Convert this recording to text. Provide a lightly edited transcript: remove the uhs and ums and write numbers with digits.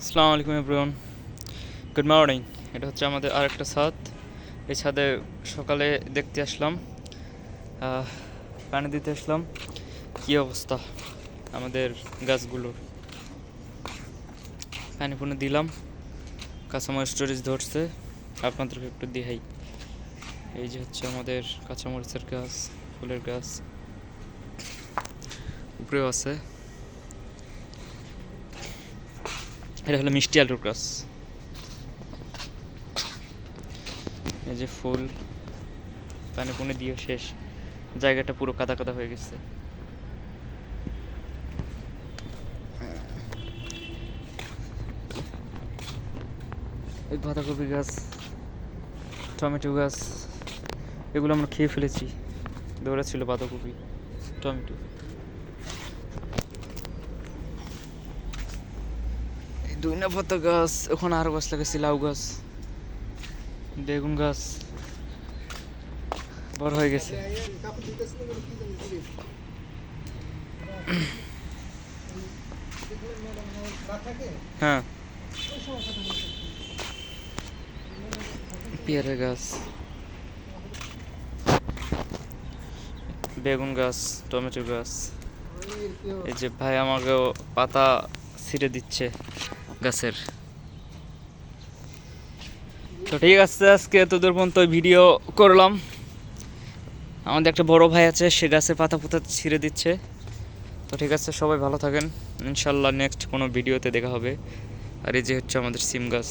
আসসালামু আলাইকুম everyone, good morning. এটা হচ্ছে আমাদের আরেকটা ছাদ। এই ছাদে সকালে দেখতে আসলাম, পানি দিতে আসলাম। কী অবস্থা আমাদের গাছগুলোর! পানি পুনি দিলাম, কাঁচামরিচ স্টোরেজ ধরছে। আপনাদেরকে একটু দেখাই। এই যে হচ্ছে আমাদের কাঁচামরিচের গাছ, ফুলের গাছ, উপরেও আছে। এটা হলো মিষ্টি আলুর গাছ। এই যে ফুল, পানি পুনি দিয়ে শেষ, জায়গাটা পুরো কাদা কাদা হয়ে গেছে। এই বাঁধাকপি গাছ, টমেটো গাছ, এগুলো আমরা খেয়ে ফেলেছি। দৌড়া ছিল বাঁধাকপি, টমেটো। এই ধনিয়া পাতা গাছ, ওখানে আরো গাছ লাগাইছি, লাউ গাছ, বেগুন গাছ বড় হয়ে গেছে। হ্যাঁ, পেয়ারা গাছ, বেগুন গাছ, টমেটো গাছ। এই যে ভাই আমাকেও পাতা ছিঁড়ে দিচ্ছে গাছের। তো ঠিক আছে, আজকে তোদের পর্যন্ত ভিডিও করলাম। আমাদের একটা বড় ভাই আছে, সে গাছের পাতা পুতা ছিঁড়ে দিচ্ছে। তো ঠিক আছে, সবাই ভালো থাকেন। ইনশাল্লাহ নেক্সট কোনো ভিডিওতে দেখা হবে। আর এই যে হচ্ছে আমাদের সিম গাছ।